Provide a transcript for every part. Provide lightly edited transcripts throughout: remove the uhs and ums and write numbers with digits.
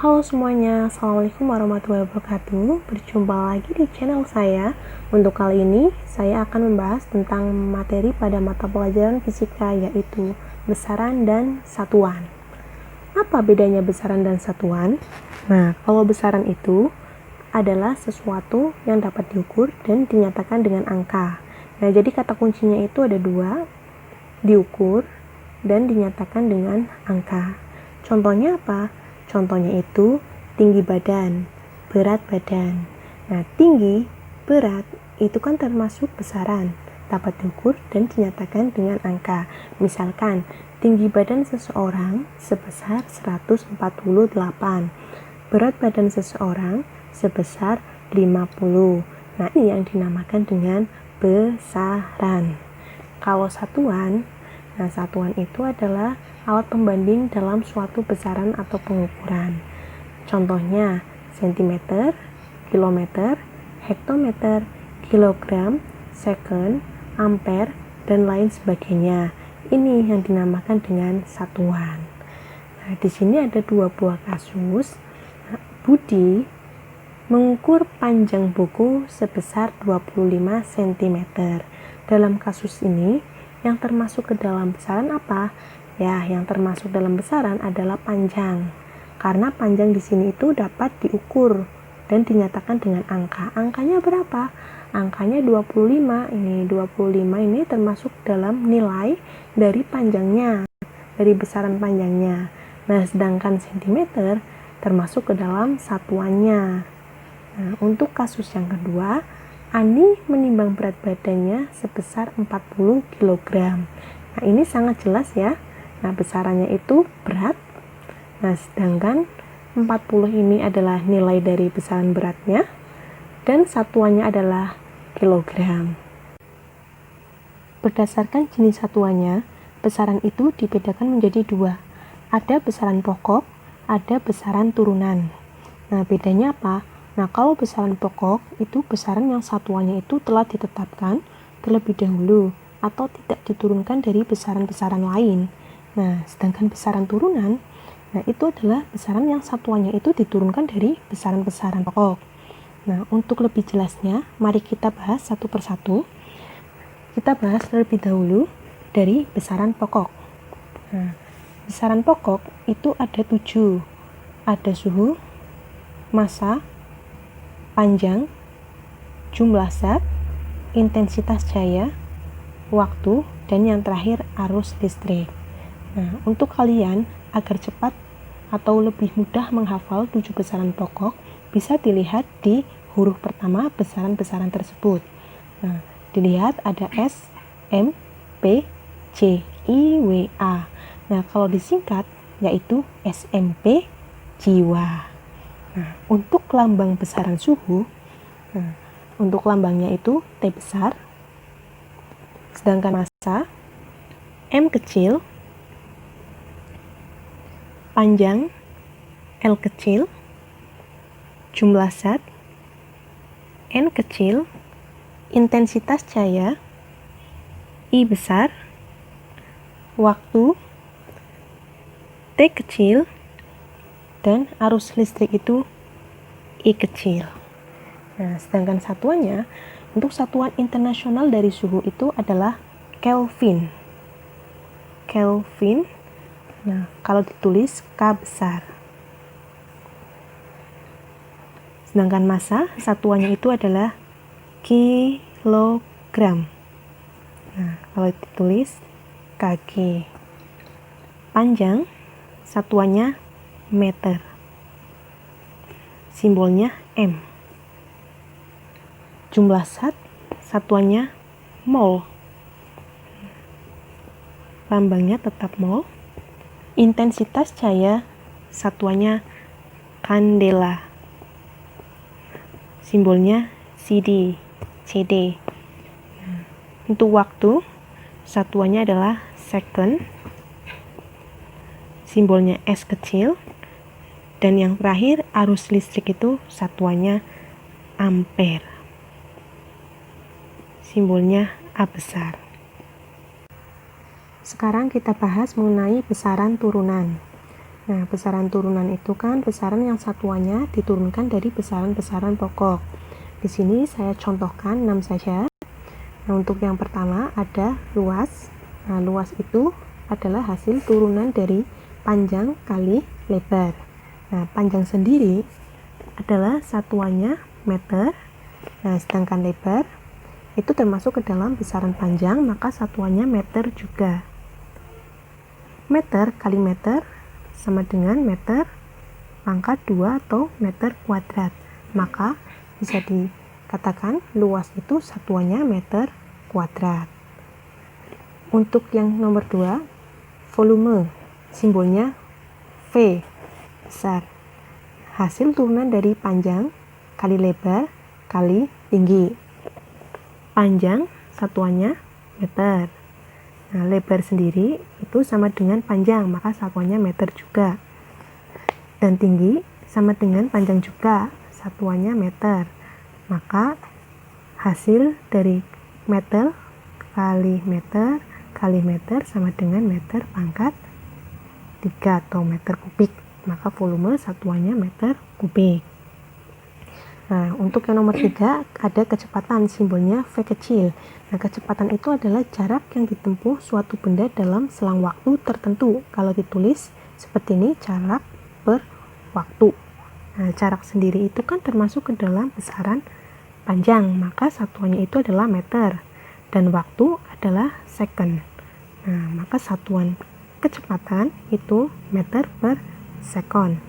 Halo semuanya, Assalamualaikum warahmatullahi wabarakatuh. Berjumpa lagi di channel saya. Untuk kali ini, saya akan membahas tentang materi pada mata pelajaran fisika, yaitu besaran dan satuan. Apa bedanya besaran dan satuan? Nah, kalau besaran itu adalah sesuatu yang dapat diukur dan dinyatakan dengan angka. Nah, jadi kata kuncinya itu ada dua, diukur dan dinyatakan dengan angka. Contohnya apa? Contohnya itu tinggi badan, berat badan. Nah, tinggi, berat itu kan termasuk besaran, dapat diukur dan dinyatakan dengan angka. Misalkan, tinggi badan seseorang sebesar 148, berat badan seseorang sebesar 50. Nah, ini yang dinamakan dengan besaran. Kalau satuan, nah satuan itu adalah alat pembanding dalam suatu besaran atau pengukuran. Contohnya, sentimeter, kilometer, hektometer, kilogram, second, ampere, dan lain sebagainya. Ini yang dinamakan dengan satuan. Nah, di sini ada dua buah kasus. Budi mengukur panjang buku sebesar 25 cm. Dalam kasus ini, yang termasuk ke dalam besaran apa? Ya, yang termasuk dalam besaran adalah panjang. Karena panjang di sini itu dapat diukur dan dinyatakan dengan angka. Angkanya berapa? Angkanya 25. Ini 25 ini termasuk dalam nilai dari panjangnya, dari besaran panjangnya. Nah, sedangkan sentimeter termasuk ke dalam satuannya. Nah, untuk kasus yang kedua, Ani menimbang berat badannya sebesar 40 kg. Nah, ini sangat jelas ya. Nah, besarannya itu berat. Nah, sedangkan 40 ini adalah nilai dari besaran beratnya dan satuannya adalah kilogram. Berdasarkan jenis satuannya, besaran itu dibedakan menjadi dua. Ada besaran pokok, ada besaran turunan. Nah, bedanya apa? Nah, kalau besaran pokok itu besaran yang satuannya itu telah ditetapkan terlebih dahulu atau tidak diturunkan dari besaran-besaran lain. Nah, sedangkan besaran turunan, nah itu adalah besaran yang satuannya itu diturunkan dari besaran-besaran pokok. Nah, untuk lebih jelasnya, mari kita bahas satu persatu. Kita bahas terlebih dahulu dari besaran pokok. Nah, besaran pokok itu ada 7. Ada suhu, massa, panjang, jumlah zat, intensitas cahaya, waktu, dan yang terakhir arus listrik. Nah, untuk kalian agar cepat atau lebih mudah menghafal 7 besaran pokok, bisa dilihat di huruf pertama besaran-besaran tersebut. Nah, dilihat ada S, M, P, C, I, W, A. Nah, kalau disingkat yaitu SMP jiwa. Nah, untuk lambang besaran suhu, nah, untuk lambangnya itu T besar, sedangkan massa M kecil, panjang L kecil, jumlah zat N kecil, intensitas cahaya I besar, waktu T kecil, dan arus listrik itu I kecil. Nah, sedangkan satuannya, untuk satuan internasional dari suhu itu adalah Kelvin. Kelvin. Nah, kalau ditulis K besar. Sedangkan massa satuannya itu adalah kilogram. Nah, kalau ditulis kg. Panjang satuannya meter. Simbolnya M. Jumlah zat satuannya mol. Lambangnya tetap mol. Intensitas cahaya satuannya kandela. Simbolnya CD. Untuk waktu satuannya adalah second. Simbolnya S kecil. Dan yang terakhir arus listrik itu satuannya ampere. Simbolnya A besar. Sekarang kita bahas mengenai besaran turunan. Nah, besaran turunan itu kan besaran yang satuannya diturunkan dari besaran-besaran pokok. Di sini saya contohkan 6 saja. Nah, untuk yang pertama ada luas. Nah, luas itu adalah hasil turunan dari panjang kali lebar. Nah, panjang sendiri adalah satuannya meter. Nah, sedangkan lebar itu termasuk ke dalam besaran panjang, maka satuannya meter juga. Meter kali meter sama dengan meter pangkat 2 atau meter kuadrat. Maka bisa dikatakan luas itu satuannya meter kuadrat. Untuk yang nomor 2, volume, simbolnya V, besar. Hasil turunan dari panjang kali lebar kali tinggi. Panjang satuannya meter. Nah, lebar sendiri itu sama dengan panjang, maka satuannya meter juga. Dan tinggi sama dengan panjang juga, satuannya meter. Maka hasil dari meter kali meter sama dengan meter pangkat 3 atau meter kubik. Maka volume satuannya meter kubik. Nah, untuk yang nomor 3 ada kecepatan, simbolnya V kecil. Nah, kecepatan itu adalah jarak yang ditempuh suatu benda dalam selang waktu tertentu. Kalau ditulis seperti ini, jarak per waktu. Nah, jarak sendiri itu kan termasuk ke dalam besaran panjang, maka satuannya itu adalah meter. Dan waktu adalah second. Nah, maka satuan kecepatan itu meter per second.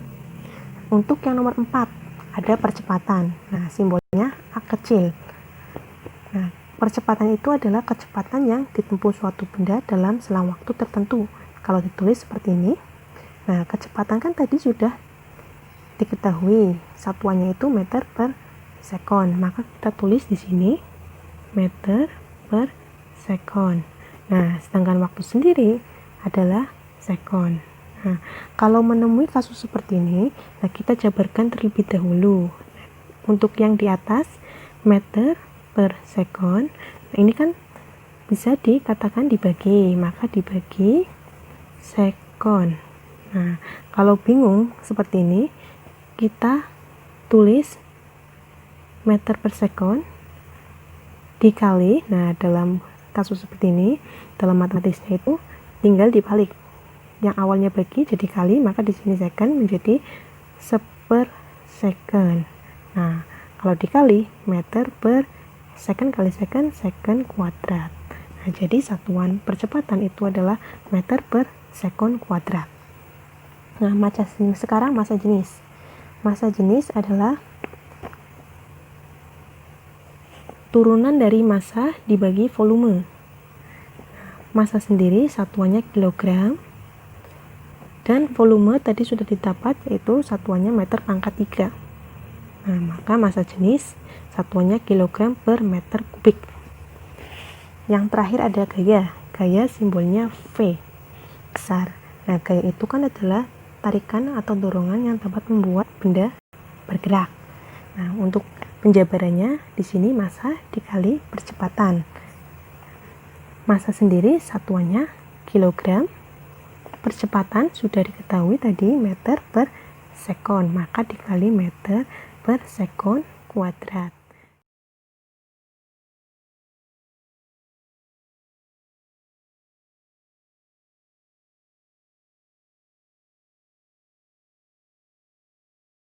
Untuk yang nomor 4 ada percepatan. Nah, simbolnya A kecil. Nah, percepatan itu adalah kecepatan yang ditempuh suatu benda dalam selang waktu tertentu. Kalau ditulis seperti ini. Nah, kecepatan kan tadi sudah diketahui satuannya itu meter per second. Maka kita tulis di sini meter per second. Nah, sedangkan waktu sendiri adalah second. Nah, kalau menemui kasus seperti ini, nah kita jabarkan terlebih dahulu. Untuk yang di atas, meter per second, nah ini kan bisa dikatakan dibagi, maka dibagi second. Nah, kalau bingung seperti ini, kita tulis meter per second dikali, nah dalam kasus seperti ini, dalam matematisnya itu tinggal dibalik. Yang awalnya bagi jadi kali, maka di sini second menjadi seper second. Nah, kalau dikali meter per second kali second, second kuadrat. Nah, jadi satuan percepatan itu adalah meter per second kuadrat. Nah, sekarang massa jenis. Massa jenis adalah turunan dari massa dibagi volume. Massa sendiri satuannya kilogram. Dan volume tadi sudah didapat, yaitu satuannya meter pangkat 3. Nah, maka massa jenis satuannya kilogram per meter kubik. Yang terakhir ada gaya. Gaya simbolnya V, besar. Nah, gaya itu kan adalah tarikan atau dorongan yang dapat membuat benda bergerak. Nah, untuk penjabarannya di sini massa dikali percepatan. Massa sendiri satuannya kilogram. Percepatan sudah diketahui tadi meter per second, maka dikali meter per second kuadrat.